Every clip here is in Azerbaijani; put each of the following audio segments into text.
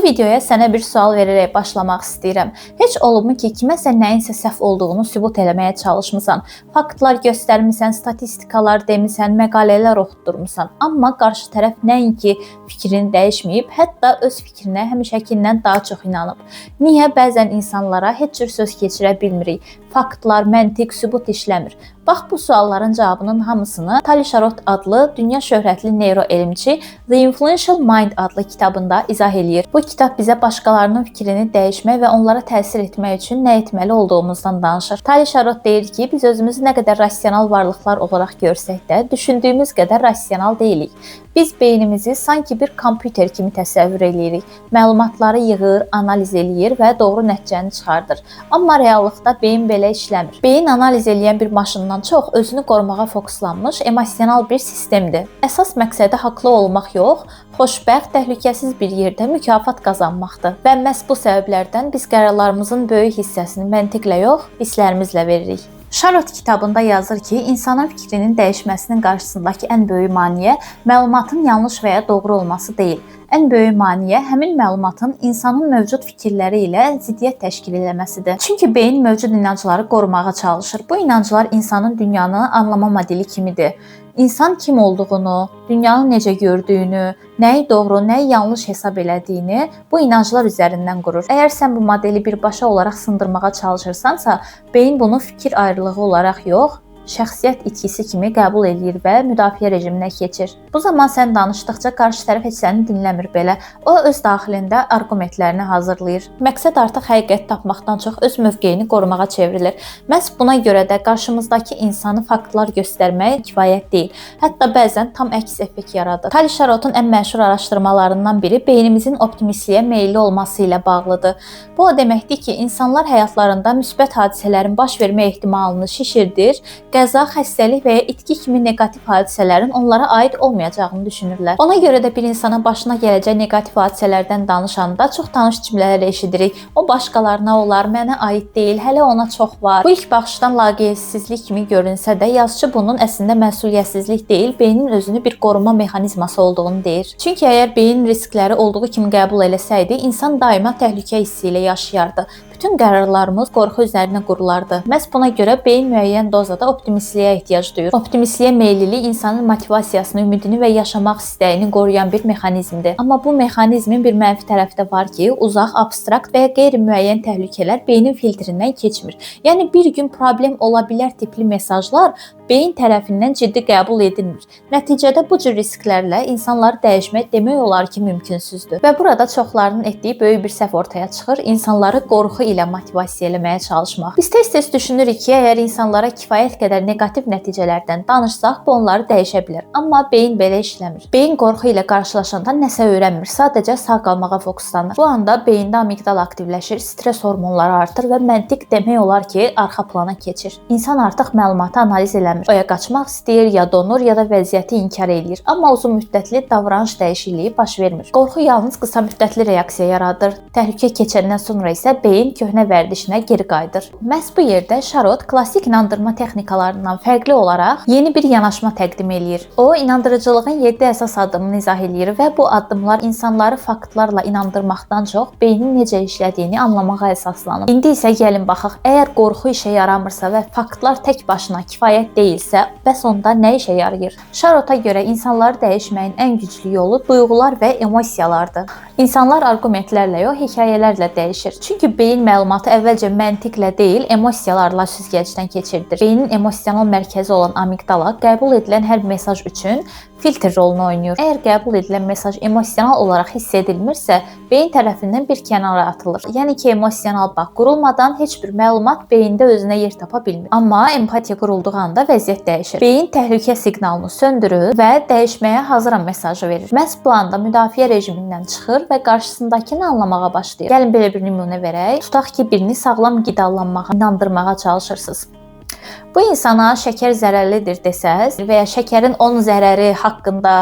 Bu videoya sənə bir sual verərək başlamaq istəyirəm. Heç olubmu ki, kiməsə nəyinsə səhv olduğunu sübut eləməyə çalışmısan, faktlar göstərmisən, statistikalar demisən, məqalələr oxutdurmusan, amma qarşı tərəf nəinki fikrini dəyişməyib, hətta öz fikrinə həmişəkindən daha çox inanıb. Niyə bəzən insanlara heç cür söz keçirə bilmirik? Faktlar, məntiq, sübut işləmir. Bax, bu sualların cavabının hamısını Tali Sharot adlı dünya şöhrətli neyroelmçi The Influential Mind adlı kitabında izah eləyir. Bu kitab bizə başqalarının fikrini dəyişmək və onlara təsir etmək üçün nə etməli olduğumuzdan danışır. Tali Sharot deyir ki, biz özümüzü nə qədər rasional varlıqlar olaraq görsək də, düşündüyümüz qədər rasional deyilik. Biz beynimizi sanki bir kompüter kimi təsəvvür edirik. Məlumatları yığır, analiz eləyir və doğru nəticəni çıxardır. Amma reallıqda beyin belə işləmir. Beyin analiz eləyən bir maşından çox özünü qorumağa fokuslanmış emosional bir sistemdir. Əsas məqsədi haqlı olmaq yox, xoşbəxt, təhlükəsiz bir yerdə mükafat qazanmaqdır. Və məhz bu səbəblərdən biz qərarlarımızın böyük hissəsini məntiqlə yox, hisslərimizlə veririk. Sharot kitabında yazır ki, insanın fikrinin dəyişməsinin qarşısındakı ən böyük maneə məlumatın yanlış və ya doğru olması deyil. Ən böyük maneə həmin məlumatın insanın mövcud fikirləri ilə ziddiyyət təşkil etməsidir. Çünki beyin mövcud inancları qorumağa çalışır. Bu inanclar insanın dünyanı anlama modeli kimidir. İnsan kim olduğunu, dünyanı necə gördüyünü, nəyi doğru, nəyi yanlış hesab elədiyini bu inanclar üzərindən qurur. Əgər sən bu modeli birbaşa olaraq sındırmağa çalışırsansa, beyin bunu fikir ayrılığı olaraq yox, şəxsiyyət itkisi kimi qəbul edir və müdafiə rejiminə keçir. Bu zaman sən danışdıqca qarşı tərəf heç səni dinləmir belə. O öz daxilində arqumentlərini hazırlayır. Məqsəd artıq həqiqət tapmaqdan çox öz mövqeyini qorumağa çevrilir. Məhz buna görə də qarşımızdakı insanı faktlar göstərmək kifayət deyil. Hətta bəzən tam əks effekt yaradır. Tali Sharotun ən məşhur araşdırmalarından biri beynimizin optimistliyə meyilli olması ilə bağlıdır. Bu o deməkdir ki, insanlar həyatlarında müsbət hadisələrin baş vermə ehtimalını şişirdir, qəza, xəstəlik və ya itki kimi neqativ hadisələrin onlara aid olmayacağını düşünürlər. Ona görə də bir insana başına gələcək neqativ hadisələrdən danışanda çox tanış cümlələr eşidirik. O başqalarına olar, mənə aid deyil, hələ ona çox var. Bu ilk baxışdan laqeydssizlik kimi görünsə də, yazıçı bunun əslində məsuliyyətsizlik deyil, beynin özünü bir qoruma mexanizması olduğunu deyir. Çünki əgər beyin riskləri olduğu kimi qəbul eləsəydi, insan daima təhlükə hissi ilə yaşayardı. Bütün qərarlarımız qorxu üzərinə qurulardı. Məhz buna görə beyin müəyyən dozada optimistliyə ehtiyac duyur. Optimistliyə meyillilik insanın motivasiyasını, ümidini və yaşamaq istəyini qoruyan bir mexanizmdir. Amma bu mexanizmin bir mənfi tərəfi də var ki, uzaq, abstrakt və ya qeyri-müəyyən təhlükələr beynin filtrindən keçmir. Yəni bir gün problem ola bilər tipli mesajlar beyin tərəfindən ciddi qəbul edilmir. Nəticədə bu cür risklərlə insanları dəyişmək demək olar ki, mümkünsüzdür. Və burada çoxlarının etdiyi böyük bir səhv ortaya çıxır. İnsanları qorxu ilə motivasiya eləməyə çalışmaq. Biz tez-tez düşünürük ki, əgər insanlara kifayət qədər neqativ nəticələrdən danışsaq, bu onları dəyişə bilər. Amma beyin belə işləmir. Beyin qorxu ilə qarşılaşanda nəsə öyrənmir, sadəcə sağ qalmağa fokuslanır. Bu anda beyində amigdal aktivləşir, stres hormonları artır və məntiq demək olar ki, arxa plana keçir. İnsan artıq məlumatı analiz eləmir. O ya qaçmaq istəyir, ya donur, ya da vəziyyəti inkar edir. Amma uzun müddətli davranış dəyişikliyi baş vermir. Qorxu yalnız qısa müddətli reaksiya yaradır. Təhlükə keçəndən sonra isə beyin köhnə vərdişinə geri qayıdır. Məhz bu yerdə Sharot klassik inandırma texnikalarından fərqli olaraq yeni bir yanaşma təqdim eləyir. O, inandırıcılığın 7 əsas addımını izah eləyir və bu addımlar insanları faktlarla inandırmaqdan çox beynin necə işlədiyini anlamağa əsaslanır. İndi isə gəlin baxaq, əgər qorxu işə yaramırsa və faktlar tək başına kifayət deyilsə, bəs onda nə işə yarayır? Sharota görə insanları dəyişməyin ən güclü yolu duyğular və emosiyalardır. İnsanlar arqumentlərlə yox, hekayələrlə dəyişir. Çünki beyin məlumatı əvvəlcə məntiqlə deyil, emosiyalarla süzgəcdən keçirilir. Beynin emosional mərkəzi olan amigdala qəbul edilən hər mesaj üçün filtr rolunu oynayır. Əgər qəbul edilən mesaj emosional olaraq hiss edilmirsə, beyin tərəfindən bir kənara atılır. Yəni ki, emosional bağ qurulmadan heç bir məlumat beyində özünə yer tapa bilmir. Amma empatiya qurulduğu anda vəziyyət dəyişir. Beyin təhlükə siqnalını söndürür və dəyişməyə hazıram mesajı verir. Məhz bu anda müdafiə rejimindən çıxır və qarşısındakını anlamağa başlayır. Gəlin belə bir nümunə verək. Tutaq ki, birini sağlam qidalanmağa inandırmağa çalışırsınız. Bu insana şəkər zərərlidir desəz və ya şəkərin 10 zərəri haqqında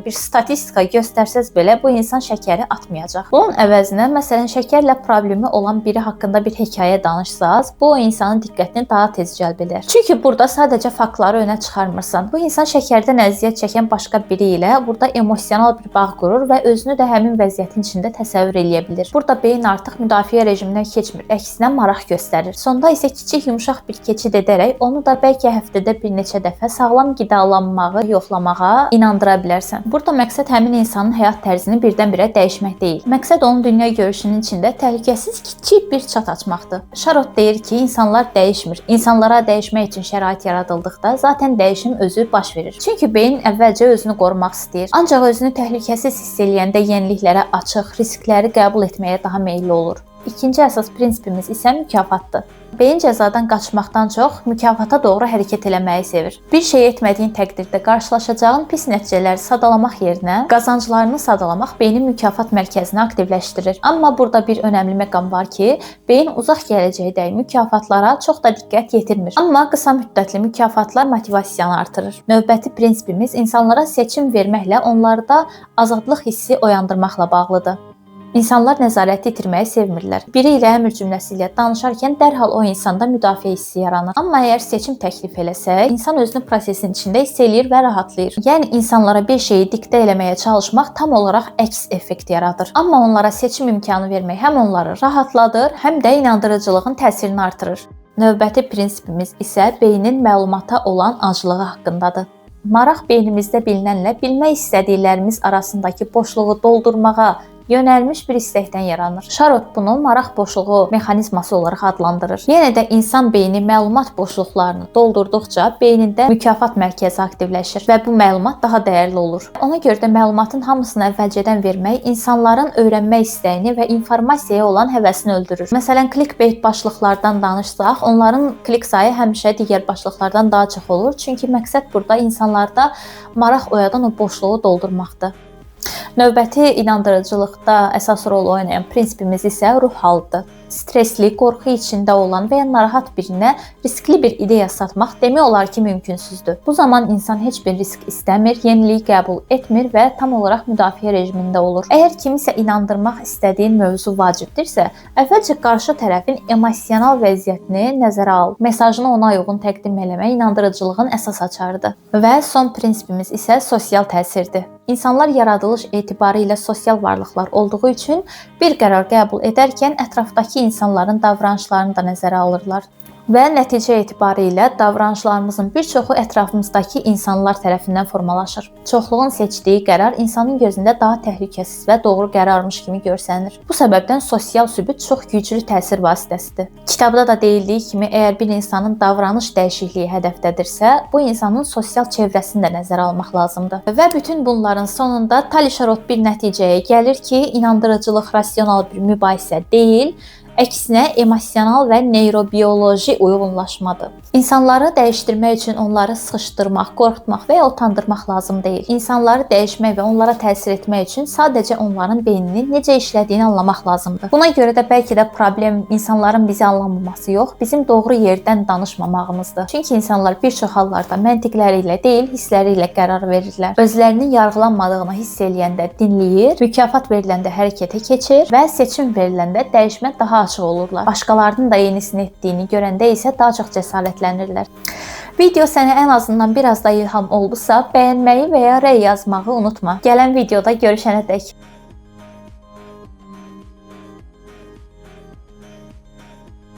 bir statistika göstərsəz belə bu insan şəkəri atmayacaq. Bunun əvəzinə məsələn şəkərlə problemi olan biri haqqında bir hekayə danışsaz, bu insanın diqqətini daha tez cəlb edər. Çünki burada sadəcə faktları önə çıxarmırsan. Bu insan şəkərdən əziyyət çəkən başqa biri ilə burada emosional bir bağ qurur və özünü də həmin vəziyyətin içində təsəvvür edə bilir. Burada beyin artıq müdafiə rejimindən keçmir, əksinə maraq göstərir. Sonda isə kiçik yumşaq bir keçid edərək onu da bəlkə həftədə bir neçə dəfə sağlam qidalanmağı yoxlamağa inandıra bilərsən. Burada məqsəd həmin insanın həyat tərzini birdən-birə dəyişmək deyil. Məqsəd onun dünya görüşünün içində təhlükəsiz kiçik bir çat açmaqdır. Şarot deyir ki, insanlar dəyişmir. İnsanlara dəyişmək üçün şərait yaradıldıqda zaten dəyişim özü baş verir. Çünki beyin əvvəlcə özünü qorumaq istəyir. Ancaq özünü təhlükəsiz hiss eləyəndə yeniliklərə açıq, riskləri qəbul etməyə daha meylli olur. İkinci əsas prinsipimiz isə mükafatdır. Beyin cəzadan qaçmaqdan çox mükafata doğru hərəkət eləməyi sevir. Bir şey etmədiyin təqdirdə qarşılaşacağın pis nəticələri sadalamaq yerinə qazanclarını sadalamaq beynin mükafat mərkəzini aktivləşdirir. Amma burada bir önəmli məqam var ki, beyin uzaq gələcəkdə mükafatlara çox da diqqət yetirmir. Amma qısa müddətli mükafatlar motivasiyanı artırır. Növbəti prinsipimiz insanlara seçim verməklə onlarda azadlıq hissi oyandırmaqla bağlıdır. İnsanlar nəzarəti itirməyi sevmirlər. Biri ilə əmr cümləsi ilə danışarkən dərhal o insanda müdafiə hissi yaranır. Amma əgər seçim təklif eləsək, insan özünü prosesin içində hiss eləyir və rahatlayır. Yəni insanlara bir şeyi diktə eləməyə çalışmaq tam olaraq əks effekt yaradır. Amma onlara seçim imkanı vermək həm onları rahatladır, həm də inandırıcılığın təsirini artırır. Növbəti prinsipimiz isə beynin məlumata olan aclığı haqqındadır. Maraq beynimizdə bilinənlə bilmək istədiklərimiz arasındakı boşluğu doldurmağa yönəlmiş bir istəkdən yaranır. Şarot bunu maraq boşluğu mexanizması olaraq adlandırır. Yenə də insan beyni məlumat boşluqlarını doldurduqca beynində mükafat mərkəzi aktivləşir və bu məlumat daha dəyərli olur. Ona görə də məlumatın hamısını əvvəlcədən vermək insanların öyrənmək istəyini və informasiyaya olan həvəsini öldürür. Məsələn, clickbait başlıqlardan danışsaq, onların klik sayı həmişə digər başlıqlardan daha çox olur. Çünki məqsəd burada insanlarda maraq oyadan o boşluğu doldurmaqdır. Növbəti inandırıcılıqda əsas rol oynayan prinsipimiz isə ruh halıdır. Stresli, qorxu içində olan və ya narahat birinə riskli bir ideya satmaq demək olar ki, mümkünsüzdür. Bu zaman insan heç bir risk istəmir, yeniliyi qəbul etmir və tam olaraq müdafiə rejimində olur. Əgər kimisə inandırmaq istədiyin mövzu vacibdirsə, əvvəlcə qarşı tərəfin emosional vəziyyətini nəzərə al. Mesajını ona uyğun təqdim etmək inandırıcılığın əsas açarıdır. Və son prinsipimiz isə sosial təsirdir. İnsanlar yaradılış etibarı ilə sosial varlıqlar olduğu üçün bir qərar qəbul edərkən ətrafdakı insanların davranışlarını da nəzərə alırlar. Və nəticə etibarı ilə davranışlarımızın bir çoxu ətrafımızdakı insanlar tərəfindən formalaşır. Çoxluğun seçdiyi qərar insanın gözündə daha təhlükəsiz və doğru qərarmış kimi görsənir. Bu səbəbdən sosial sübut çox güclü təsir vasitəsidir. Kitabda da deyildiyi kimi, əgər bir insanın davranış dəyişikliyi hədəfdədirsə, bu insanın sosial çevrəsini də nəzərə almaq lazımdır. Və bütün bunların sonunda Tali-Şarot bir nəticəyə gəlir ki, inandırıcılıq rasional bir mübahisə deyil, əksinə emosional və neyrobioloji uyğunlaşmadır. İnsanları dəyişdirmək üçün onları sıxışdırmaq, qorxutmaq və ya utandırmaq lazım deyil. İnsanları dəyişmək və onlara təsir etmək üçün sadəcə onların beyninin necə işlədiyini anlamaq lazımdır. Buna görə də bəlkə də problem insanların bizi anlamaması yox, bizim doğru yerdən danışmamağımızdır. Çünki insanlar bir çox hallarda məntiqləri ilə deyil, hissləri ilə qərar verirlər. Özlərinin yargılanmadığını hiss eləyəndə dinləyir, mükafat veriləndə hərəkətə keçir və seçim veriləndə dəyişmə daha açıq olurlar. Başqalarının da yenisini etdiyini görəndə isə daha çox cəsarətlənirlər. Video sənə ən azından biraz da ilham oldusa, bəyənməyi və ya rəy yazmağı unutma. Gələn videoda görüşənədək.